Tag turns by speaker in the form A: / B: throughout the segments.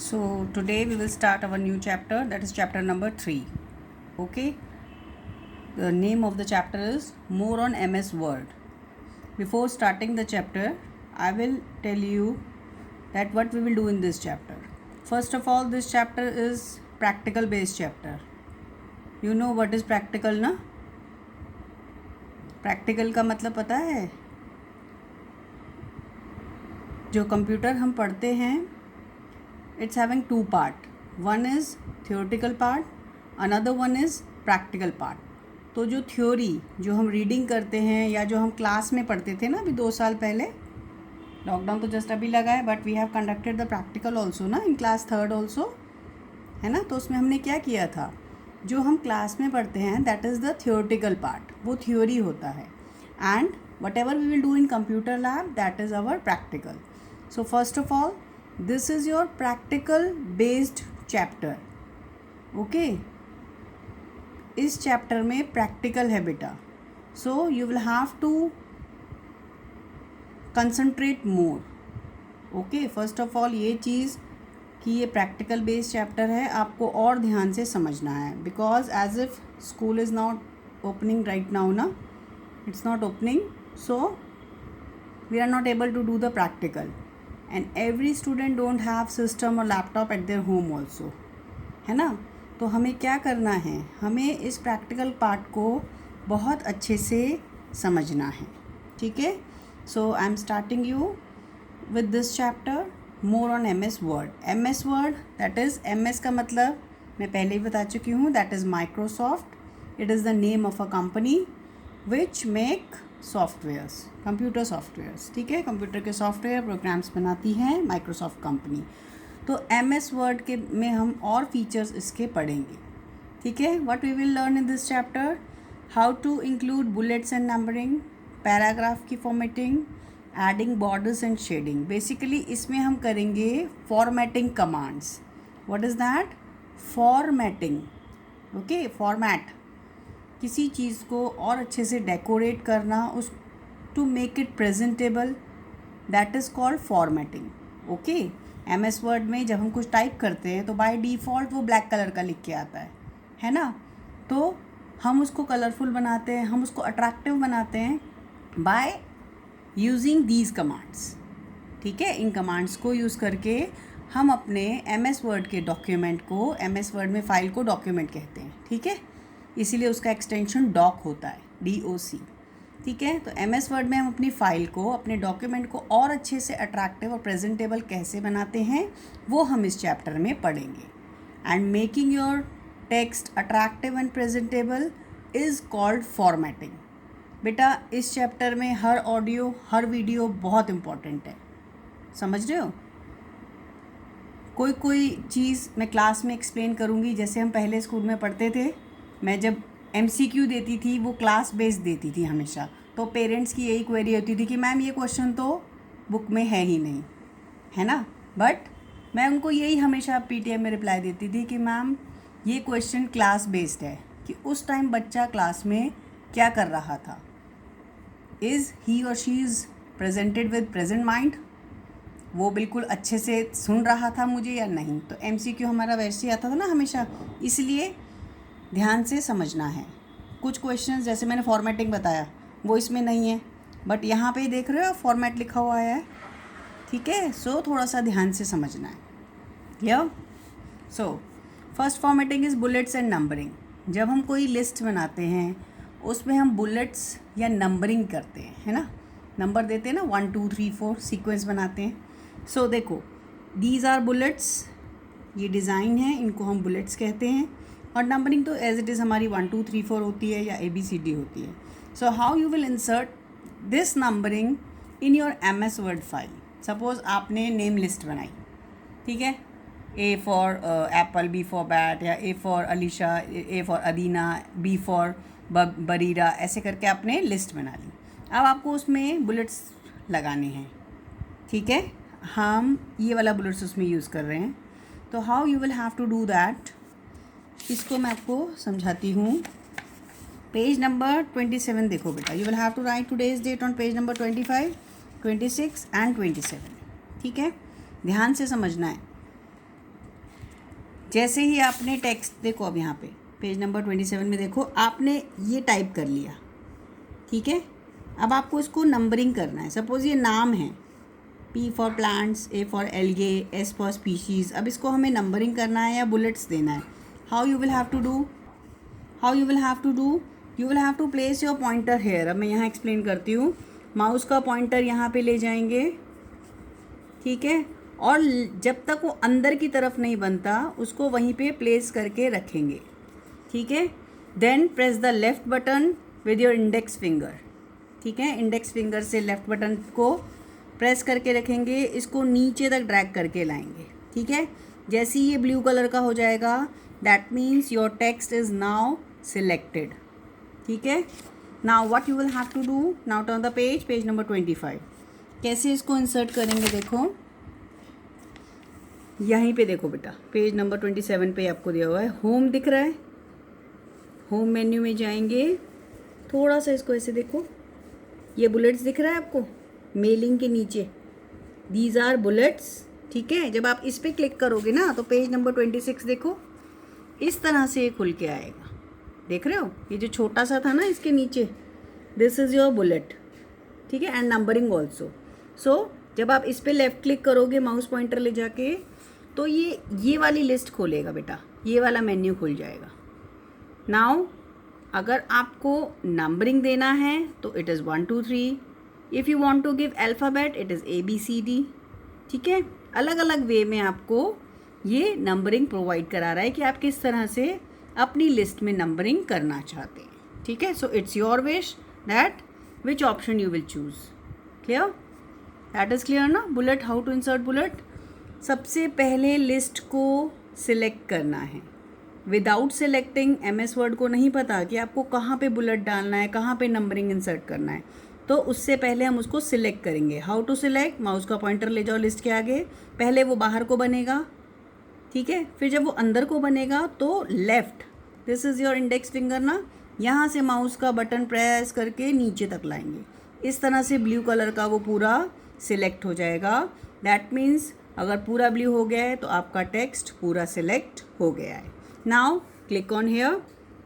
A: So today we will start our new chapter, that is chapter number 3. Okay, the name of the chapter is More on MS Word. Before starting the chapter, I will tell you that what we will do in this chapter. First of all, this chapter is practical based chapter. You know what is practical ना? Practical का मतलब पता है? जो computer हम पढ़ते हैं, it's having two part. One is theoretical part, another one is practical part. तो जो थ्योरी जो हम रीडिंग करते हैं या जो हम क्लास में पढ़ते थे ना अभी 2 साल पहले, लॉकडाउन तो जस्ट अभी लगा है, but we have conducted the practical also ना इन क्लास 3rd ऑल्सो, है ना. तो उसमें हमने क्या किया था, जो हम क्लास में पढ़ते हैं that is the theoretical part, वो थ्योरी होता है. And whatever we will do in computer lab that is our practical. So first of all this is your practical based chapter. okay, इस chapter में practical है बेटा, so you will have to concentrate more. Okay, first of all ये चीज़ कि ये practical based chapter है आपको और ध्यान से समझना है, because as if school is not opening right now ना, it's not opening, so we are not able to do the practical. And every student don't have system और laptop at their home also, है ना. तो हमें क्या करना है, हमें इस प्रैक्टिकल पार्ट को बहुत अच्छे से समझना है. ठीक है, so I am starting you with this chapter more on MS word. MS word that is, MS का मतलब मैं पहले ही बता चुकी हूँ, that is Microsoft. It is the name of a company which make softwares, computer softwares. ठीक है, कंप्यूटर के सॉफ्टवेयर प्रोग्राम्स बनाती है माइक्रोसॉफ्ट कंपनी. तो MS वर्ड के में हम और फीचर्स इसके पढ़ेंगे. ठीक है, what we will learn in this chapter, how to include bullets and numbering, paragraph की formatting, adding borders and shading. Basically इसमें हम करेंगे formatting commands. What is that? Formatting. Okay, format, किसी चीज़ को और अच्छे से डेकोरेट करना, उस to make it presentable, that is called formatting. Okay, MS word में जब हम कुछ टाइप करते हैं तो बाय डिफ़ॉल्ट वो ब्लैक कलर का लिख के आता है ना. तो हम उसको कलरफुल बनाते हैं, हम उसको अट्रैक्टिव बनाते हैं बाय यूजिंग दीज कमांड्स. ठीक है, इन कमांड्स को यूज़ करके हम अपने MS वर्ड के डॉक्यूमेंट को, MS वर्ड में फ़ाइल को डॉक्यूमेंट कहते हैं. ठीक है, इसीलिए उसका एक्सटेंशन डॉक होता है, DOC. ठीक है, तो MS वर्ड में हम अपनी फ़ाइल को, अपने डॉक्यूमेंट को और अच्छे से अट्रैक्टिव और प्रेजेंटेबल कैसे बनाते हैं वो हम इस चैप्टर में पढ़ेंगे. And making your text attractive and presentable is called formatting. बेटा इस चैप्टर में हर ऑडियो, हर वीडियो बहुत इम्पॉर्टेंट है, समझ रहे हो. कोई चीज़ मैं क्लास में एक्सप्लेन करूँगी, जैसे हम पहले स्कूल में पढ़ते थे, मैं जब MCQ देती थी वो क्लास बेस्ड देती थी हमेशा, तो पेरेंट्स की यही क्वेरी होती थी कि मैम ये क्वेश्चन तो बुक में है ही नहीं, है ना. बट मैं उनको यही हमेशा PTM में रिप्लाई देती थी कि मैम ये क्वेश्चन क्लास बेस्ड है, कि उस टाइम बच्चा क्लास में क्या कर रहा था, इज़ ही और she is presented with present mind, वो बिल्कुल अच्छे से सुन रहा था मुझे या नहीं. तो MCQ हमारा वैसे ही आता था ना हमेशा, इसलिए ध्यान से समझना है. कुछ क्वेश्चंस जैसे मैंने फॉर्मेटिंग बताया वो इसमें नहीं है, बट यहाँ पे देख रहे हो फॉर्मेट लिखा हुआ है. ठीक है, सो थोड़ा सा ध्यान से समझना है. Clear? So first formatting is bullets and numbering. जब हम कोई लिस्ट बनाते हैं उसमें हम बुलेट्स या नंबरिंग करते हैं, है ना. नंबर देते हैं ना, 1 2 3 4 सीक्वेंस बनाते हैं. सो देखो, दीज आर बुलेट्स, ये डिज़ाइन है, इनको हम बुलेट्स कहते हैं. और नंबरिंग तो एज इट इज़ हमारी 1 2 3 4 होती है या ABCD होती है. सो how you will insert this numbering in your MS word file. Suppose आपने नेम लिस्ट बनाई, ठीक है, A for Apple, B for bat, या A for Alisha, A for Adina, B for Bareera, ऐसे करके आपने लिस्ट बना ली. अब आपको उसमें बुलेट्स लगाने हैं. ठीक है, हम ये वाला बुलेट्स उसमें यूज़ कर रहे हैं. तो how you will have to do that, इसको मैं आपको समझाती हूँ. पेज नंबर 27 देखो बेटा, you will have to write today's date on page number 25, 26 and 27. ठीक है, ध्यान से समझना है. जैसे ही आपने टेक्स्ट देखो, अब यहाँ पे पेज नंबर 27 में देखो, आपने ये टाइप कर लिया, ठीक है। अब आपको इसको नंबरिंग करना है। सपोज़ ये नाम है, P for plants, A for algae, S for species. अब इसको हमें नंबरिंग करना है या बुलेट्स देना है। How you will have to do, you will have to place your pointer here. अब मैं यहाँ एक्सप्लेन करती हूँ। माउस का पॉइंटर यहाँ पे ले जाएंगे, ठीक है, और जब तक वो अंदर की तरफ नहीं बनता उसको वहीं पे प्लेस करके रखेंगे, ठीक है। Then press the left button with your index finger, ठीक है। इंडेक्स फिंगर से लेफ़्ट बटन को प्रेस करके रखेंगे, इसको नीचे तक ड्रैग करके लाएंगे, ठीक है। जैसे ही ये ब्लू कलर का हो जाएगा, that means your text is now selected, ठीक है। Now what you will have to do, now turn the page, page number 25। कैसे इसको इंसर्ट करेंगे, देखो यहीं पे देखो बेटा, पेज नंबर 27 पे आपको दिया हुआ है, होम दिख रहा है। होम मेन्यू में जाएंगे, थोड़ा सा इसको ऐसे देखो, ये बुलेट्स दिख रहा है आपको मेलिंग के नीचे, दीज आर बुलेट्स, ठीक है। जब आप इस पर क्लिक करोगे ना तो पेज नंबर 26 देखो इस तरह से खुल के आएगा, देख रहे हो, ये जो छोटा सा था ना इसके नीचे, दिस इज़ योर बुलेट, ठीक है, एंड नंबरिंग ऑल्सो। सो जब आप इस पर लेफ़्ट क्लिक करोगे माउस पॉइंटर ले जाके, तो ये वाली लिस्ट खोलेगा बेटा, ये वाला मेन्यू खुल जाएगा। नाउ अगर आपको नंबरिंग देना है तो it is 1 2 3, if you want to give alphabet it is ABCD, ठीक है। अलग अलग वे में आपको ये नंबरिंग प्रोवाइड करा रहा है कि आप किस तरह से अपनी लिस्ट में नंबरिंग करना चाहते हैं, ठीक है। So it's your wish that which option you will choose. Clear, that is clear ना। Bullet, how to insert bullet. सबसे पहले लिस्ट को सिलेक्ट करना है। विदाउट सिलेक्टिंग MS वर्ड को नहीं पता कि आपको कहाँ पे बुलेट डालना है, कहाँ पे नंबरिंग इंसर्ट करना है, तो उससे पहले हम उसको सिलेक्ट करेंगे। हाउ टू सिलेक्ट, माउस का पॉइंटर ले जाओ लिस्ट के आगे, पहले वो बाहर को बनेगा, ठीक है, फिर जब वो अंदर को बनेगा तो left, this is your index finger ना, यहाँ से माउस का बटन प्रेस करके नीचे तक लाएंगे, इस तरह से ब्लू कलर का वो पूरा सिलेक्ट हो जाएगा। दैट मीन्स अगर पूरा ब्लू हो गया है तो आपका टेक्स्ट पूरा सिलेक्ट हो गया है। Now click on here,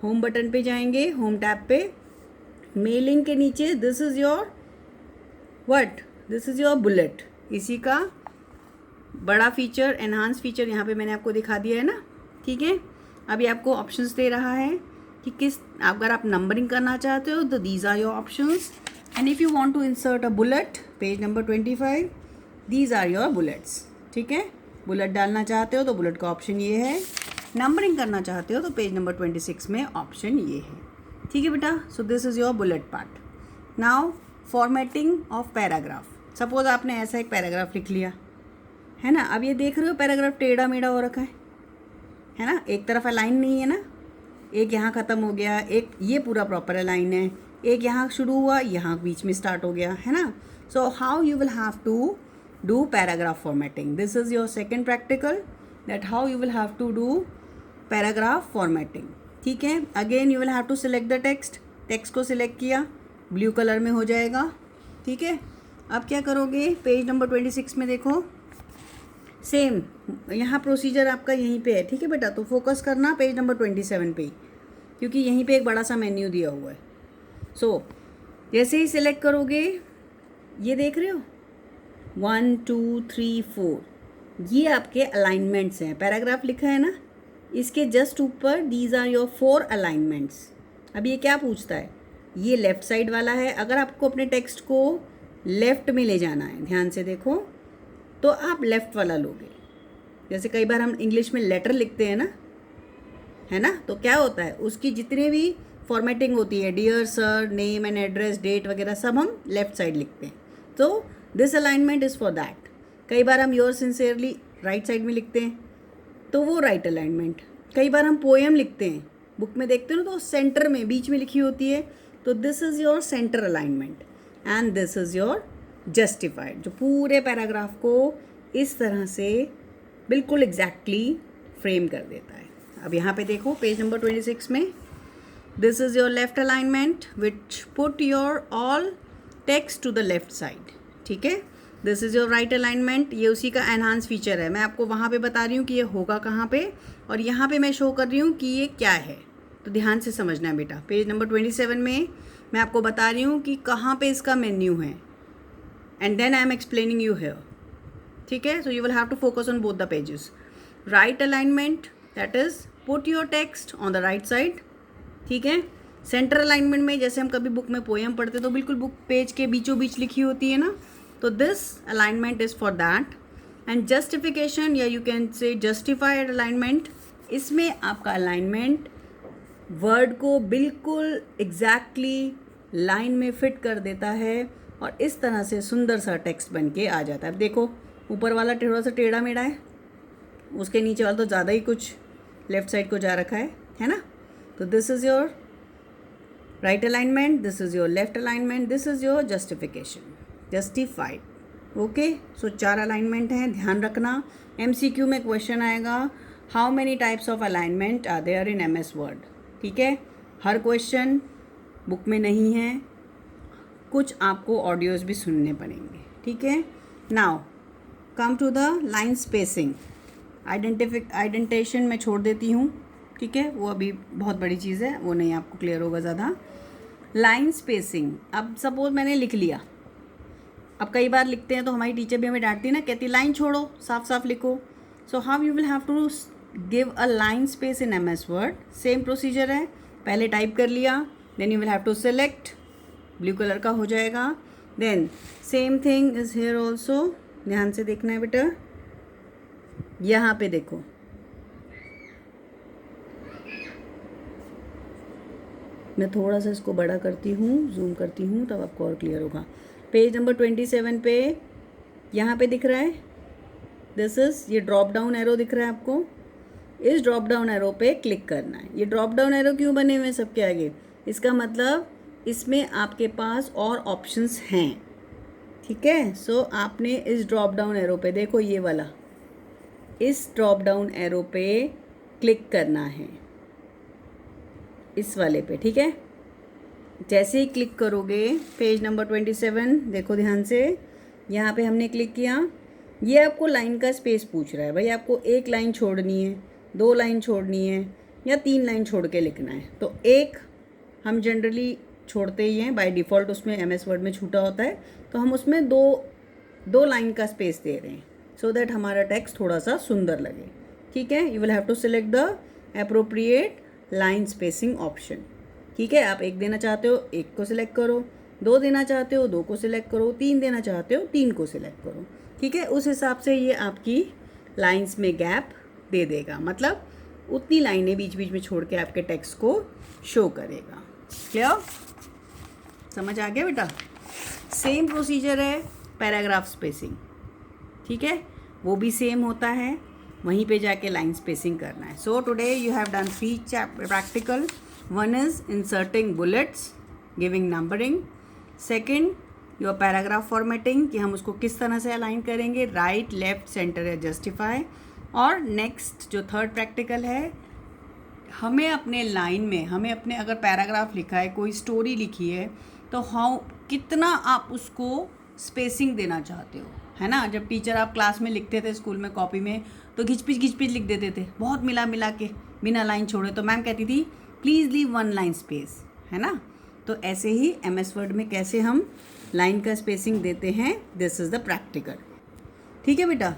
A: home button पे जाएंगे, होम टैब पे, मेलिंग के नीचे this is your what, this is your bullet. इसी का बड़ा फीचर, एनहांस फीचर यहाँ पे मैंने आपको दिखा दिया है ना, ठीक है। अभी आपको ऑप्शंस दे रहा है कि किस, अगर आप नंबरिंग करना चाहते हो तो these are your options, and if you want to insert a bullet, page number 25, these are your bullets, ठीक है। बुलेट डालना चाहते हो तो बुलेट का ऑप्शन ये है, नंबरिंग करना चाहते हो तो पेज नंबर 26 में ऑप्शन ये है, ठीक है बेटा। So this is your bullet part. Now formatting of paragraph. Suppose आपने ऐसा एक पैराग्राफ लिख लिया है ना, अब ये देख रहे हो पैराग्राफ टेढ़ा मेढ़ा हो रखा है ना, एक तरफ अलाइन नहीं है ना, एक यहाँ ख़त्म हो गया, एक ये पूरा प्रॉपर अलाइन है, एक यहाँ शुरू हुआ, यहाँ बीच में स्टार्ट हो गया है ना। So how you will have to do paragraph formatting. This is your second practical, that how you will have to do paragraph formatting, ठीक है। Again you will have to select the text, text को select किया, blue colour में हो जाएगा, ठीक है। अब क्या करोगे, पेज नंबर 26 में देखो, सेम यहाँ प्रोसीजर आपका यहीं पे है, ठीक है बेटा। तो फोकस करना पेज नंबर 27 पे, क्योंकि यहीं पे एक बड़ा सा मेन्यू दिया हुआ है। सो जैसे ही सिलेक्ट करोगे, ये देख रहे हो 1 2 3 4, ये आपके अलाइनमेंट्स हैं। पैराग्राफ लिखा है ना, इसके जस्ट ऊपर दीज आर योर 4 अलाइनमेंट्स। अब ये क्या पूछता है, ये लेफ़्ट साइड वाला है। अगर आपको अपने टेक्स्ट को लेफ़्ट में ले जाना है, ध्यान से देखो, तो आप लेफ़्ट वाला लोगे। जैसे कई बार हम इंग्लिश में लेटर लिखते हैं ना, है ना, तो क्या होता है, उसकी जितने भी फॉर्मेटिंग होती है, dear sir, name and address, date वगैरह, सब हम लेफ़्ट साइड लिखते हैं। तो this alignment is for that. कई बार हम योर सिंसियरली राइट साइड में लिखते हैं, तो वो राइट अलाइनमेंट। कई बार हम पोएम लिखते हैं, बुक में देखते हो ना, तो सेंटर में बीच में लिखी होती है, तो this is your centre alignment, and this is your justified, जो पूरे पैराग्राफ को इस तरह से बिल्कुल एग्जैक्टली फ्रेम कर देता है। अब यहाँ पे देखो पेज नंबर 26 में, this is your left alignment which put your all text to the left side, ठीक है। This is your right alignment. ये उसी का एनहांस फीचर है। मैं आपको वहाँ पे बता रही हूँ कि ये होगा कहाँ पे, और यहाँ पे मैं शो कर रही हूँ कि ये क्या है। तो ध्यान से समझना है बेटा। पेज नंबर 27 में मैं आपको बता रही हूँ कि कहाँ पे इसका मेन्यू है, and then I am explaining you here. ठीक है, so you will have to focus on both the pages. Right alignment, that is put your text on the right side. ठीक है, सेंटर अलाइनमेंट में जैसे हम कभी book में poem पढ़ते तो बिल्कुल बुक पेज के बीचों बीच लिखी होती है ना, तो this alignment is for that. And justification, या you can say justified alignment, इसमें आपका अलाइनमेंट वर्ड को बिल्कुल एग्जैक्टली लाइन में फिट कर देता है, और इस तरह से सुंदर सा टेक्स्ट बन के आ जाता है। अब देखो, ऊपर वाला थोड़ा सा टेढ़ा मेढ़ा है, उसके नीचे वाला तो ज़्यादा ही कुछ लेफ्ट साइड को जा रखा है ना। तो this is your right alignment, this is your left alignment, this is your justification, justified. Okay, so 4 alignment हैं, ध्यान रखना। MCQ में क्वेश्चन आएगा, how many types of alignment are there in MS word. ठीक है, हर क्वेश्चन बुक में नहीं है, कुछ आपको ऑडियोज़ भी सुनने पड़ेंगे। ठीक है, now come to the line spacing. Identification मैं छोड़ देती हूँ। ठीक है, वो अभी बहुत बड़ी चीज़ है, वो नहीं आपको क्लियर होगा ज़्यादा। लाइन स्पेसिंग, अब सपोज मैंने लिख लिया। अब कई बार लिखते हैं तो हमारी टीचर भी हमें डांटती है ना, कहती लाइन छोड़ो, साफ साफ लिखो। So how you will have to give a line space in MS word. Same procedure है, पहले टाइप कर लिया, then you will have to select, blue colour का हो जाएगा। Then same thing is here also, ध्यान से देखना है बेटा। यहाँ पे देखो, मैं थोड़ा सा इसको बड़ा करती हूँ, जूम करती हूँ, तब आपको और क्लियर होगा। पेज नंबर 27 पे यहाँ पे दिख रहा है, दिस इज़, ये ड्रॉप डाउन एरो दिख रहा है आपको, इस ड्रॉप डाउन एरो पे क्लिक करना है। ये ड्रॉप डाउन एरो क्यों बने हुए हैं सबके आगे, इसका मतलब इसमें आपके पास और ऑप्शंस हैं। ठीक है, सो आपने इस ड्रॉप डाउन एरो पे, देखो ये वाला, इस ड्रॉप डाउन एरो पे क्लिक करना है, इस वाले पे। ठीक है, जैसे ही क्लिक करोगे, पेज नंबर 27 देखो ध्यान से, यहाँ पे हमने क्लिक किया, ये आपको लाइन का स्पेस पूछ रहा है। भाई आपको 1 लाइन छोड़नी है, 2 लाइन छोड़नी है, या 3 लाइन छोड़ के लिखना है। तो 1 हम जनरली छोड़ते ही हैं, बाय डिफ़ॉल्ट उसमें MS वर्ड में छूटा होता है, तो हम उसमें दो लाइन का स्पेस दे रहे हैं, सो दैट हमारा टेक्स्ट थोड़ा सा सुंदर लगे। ठीक है, you will have to select the appropriate line spacing option. ठीक है, आप 1 देना चाहते हो 1 को सिलेक्ट करो, 2 देना चाहते हो 2 को सिलेक्ट करो, 3 देना चाहते हो 3 को सिलेक्ट करो। ठीक है, उस हिसाब से ये आपकी लाइंस में गैप दे देगा, मतलब उतनी लाइनें बीच बीच में छोड़ के आपके टेक्स्ट को शो करेगा। क्लियर, समझ आ गया बेटा। सेम प्रोसीजर है पैराग्राफ स्पेसिंग। ठीक है, वो भी सेम होता है, वहीं पे जाके लाइन स्पेसिंग करना है। So today you have done 3 practical. One is inserting bullets, giving numbering. Second, your paragraph formatting, कि हम उसको किस तरह से अलाइन करेंगे, राइट, लेफ्ट, सेंटर या जस्टिफाई। और नेक्स्ट जो थर्ड प्रैक्टिकल है, हमें अपने लाइन में, हमें अपने, अगर पैराग्राफ लिखा है, कोई स्टोरी लिखी है, तो हाउ कितना आप उसको स्पेसिंग देना चाहते हो, है ना। जब टीचर आप क्लास में लिखते थे स्कूल में कॉपी में, तो घिच पिच लिख देते थे, बहुत मिला के, बिना लाइन छोड़े। तो मैम कहती थी प्लीज़ लीव 1 लाइन स्पेस, है ना। तो ऐसे ही MS वर्ड में कैसे हम लाइन का स्पेसिंग देते हैं, दिस इज़ द प्रैक्टिकल। ठीक है बेटा,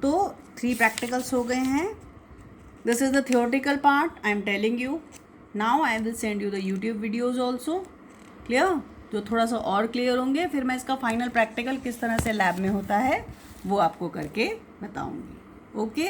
A: तो 3 प्रैक्टिकल्स हो गए हैं। This is the theoretical part, I am telling you. Now I will send you the YouTube videos also. Clear, जो थोड़ा सा और क्लियर होंगे, फिर मैं इसका फाइनल प्रैक्टिकल किस तरह से लैब में होता है वो आपको करके बताऊंगी। ओके।